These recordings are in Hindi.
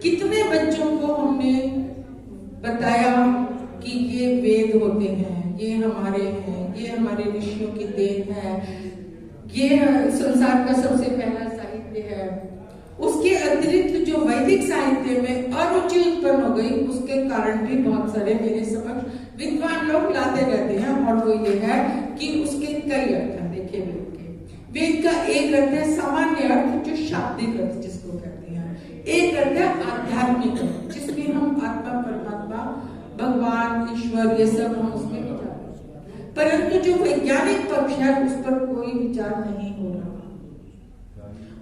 कितने बच्चों को हमने बताया कि ये वेद होते हैं, ये हमारे हैं, ये हमारे ऋषियों की देन है, ये संसार का सबसे पहला साहित्य है। उसके अतिरिक्त जो वैदिक साहित्य में अरुचि उत्पन्न हो गई, उसके कारण भी बहुत सारे मेरे समक्ष विद्वान लोग लाते रहते हैं, और वो ये है कि उसके कई अर्थ हैं। देखिए, वेद का एक अर्थ है सामान्य अर्थ, जो शाब्दिक अर्थ जिसको कहते हैं, एक अर्थ है आध्यात्मिक अर्थ, जिसमें हम आत्मा, परमात्मा, भगवान, ईश्वर, ये सब हम उसमें विचार करते हैं। परंतु जो वैज्ञानिक पक्ष है उस पर कोई विचार नहीं हो रहा।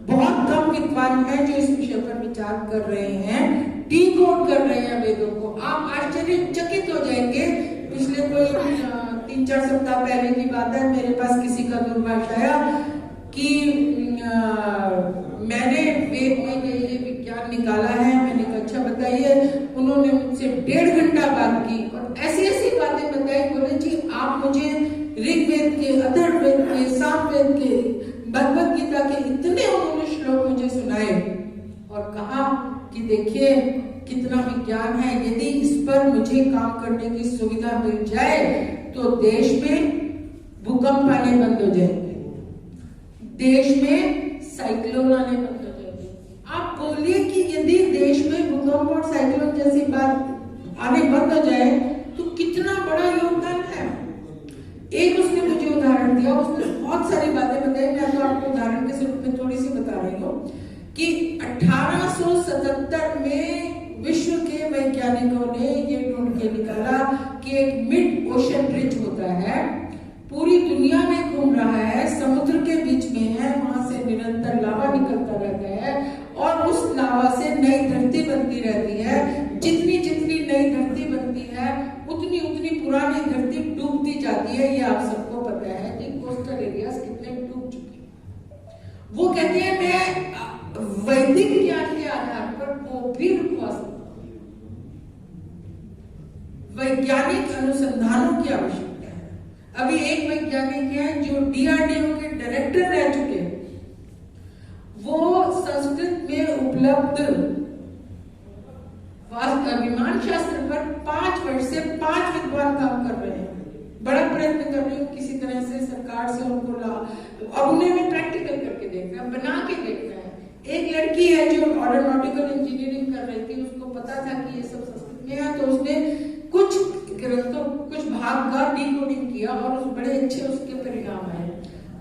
बहुत कम विद्वान हैं जो इस विषय पर विचार कर रहे हैं, डीकोड कर रहे हैं वेदों को। आप आश्चर्यचकित हो जाएंगे। पिछले कोई 3-4 सप्ताह पहले की बात है, मेरे पास किसी का दूरभाष आया कि मैंने वेद में ये विज्ञान निकाला है। मैंने कहा अच्छा बताइए। उन्होंने मुझसे 1.5 घंटा बात की और ऐसी ऐसी बातें बताई। बोले जी आप मुझे ऋग्वेद के, अथर्ववेद के, सामवेद के, भगवत गीता के इतने उन्होंने श्लोक मुझे सुनाए और कहा कि देखिए कितना विज्ञान है, यदि इस पर मुझे काम करने की सुविधा मिल जाए तो देश में भूकंप आने बंद हो जाएंगे, देश में साइक्लोन आने बंद हो जाएंगे। आप बोलिए कि यदि देश में भूकंप और साइक्लोन जैसी बात आने बंद हो जाए तो कितना बड़ा योगदान है। एक उसने मुझे उदाहरण दिया, उसने बहुत सारी बातें बताई। मैं तो आपको उदाहरण के रूप में थोड़ी सी बता रही हूँ कि 1877 में विश्व के वैज्ञानिकों ने ये ढूंढ के निकाला कि एक मिड ओशन रिज होता है, पूरी दुनिया में घूम रहा है, समुद्र के बीच में है, वहां से निरंतर लावा निकलता रहता है और उस लावा से नई धरती बनती रहती है। जितनी जितनी नई धरती बनती है उतनी उतनी पुरानी धरती डूबती जाती है। ये आप सबको पता है कि कोस्टल एरियाज कितने डूब चुके हैं। वो कहते हैं मैं वैदिक ज्ञान के आधार पर वो भी रुकवा सकता हूं। वैज्ञानिक अनुसंधानों की आवश्यकता है। अभी एक वैज्ञानिक है जो DRDO के डायरेक्टर रह चुके हैं, वो संस्कृत में उपलब्ध विमान शास्त्र पर 5 वर्ष से 5 विद्वान काम कर रहे हैं। बड़ा प्रयत्न कर रहे हैं किसी तरह से सरकार से उनको अब उन्हें प्रैक्टिकल करके देखना है, बना के देखना है। एक लड़की है जो एरोनॉटिकल इंजीनियरिंग कर रही थी, उसको पता था कि ये सब संस्कृत में है, तो उसने कुछ भाग का डिकोडिंग किया और उस बड़े अच्छे उसके परिणाम आए।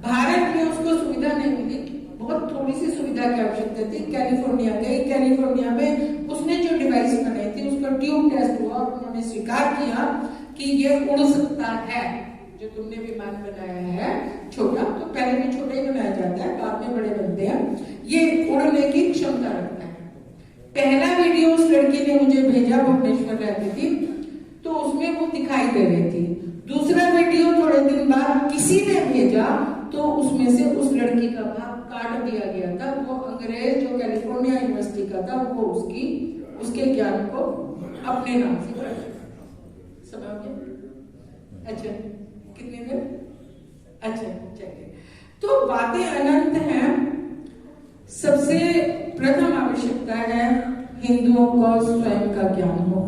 भारत में उसको सुविधा नहीं मिली, बहुत थोड़ी सी सुविधा की आवश्यकता थी। कैलिफोर्निया गई, कैलिफोर्निया में उसने जो डिवाइस बनाई थी उसका ट्यूब टेस्ट हुआ और उन्होंने स्वीकार किया कि ये उड़ सकता है। जो तुमने विमान बनाया है छोटा, तो पहले भी छोटा ही बनाया जाता है, बाद में बड़े बनते हैं, ये उड़ने की क्षमता रखता है। पहला वीडियो उस लड़की ने मुझे भेजा, भुवनेश्वर रहती थी, तो उसमें वो दिखाई दे रही थी। दूसरा वीडियो थोड़े दिन बाद किसी ने भेजा, तो उसमें से उस लड़की का भाग काट दिया गया था। वो अंग्रेज जो कैलिफोर्निया यूनिवर्सिटी का था, वो उसके ज्ञान को अपने नाम से समझ गए। अच्छा कितनी देर? अच्छा चलिए, तो बातें अनंत हैं। सबसे प्रथम आवश्यकता है हिंदुओं को स्वयं का ज्ञान हो,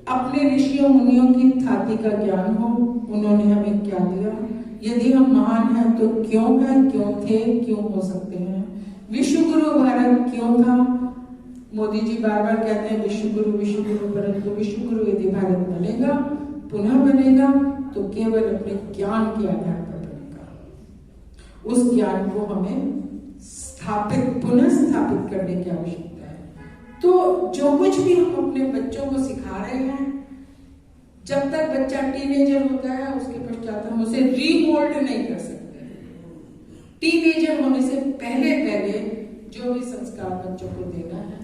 अपने ऋषियों मुनियों की थाती का ज्ञान हो, उन्होंने हमें क्या दिया, यदि हम महान हैं तो क्यों हैं, क्यों थे, क्यों हो सकते हैं, विश्व गुरु भारत क्यों था। मोदी जी बार बार कहते हैं विश्व गुरु, परंतु विश्व गुरु यदि भारत बनेगा, पुनः बनेगा, तो केवल अपने ज्ञान के आधार पर बनेगा। उस ज्ञान को हमें पुनः स्थापित करने की आवश्यकता है। तो जो कुछ भी हम अपने बच्चों को सिखा रहे हैं, जब तक बच्चा टीनेजर होता है उसके पश्चात हम उसे रीमोल्ड नहीं कर सकते। टीनेजर होने से पहले जो भी संस्कार बच्चों को देना है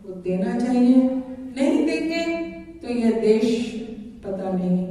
वो देना चाहिए। नहीं देंगे तो यह देश पता नहीं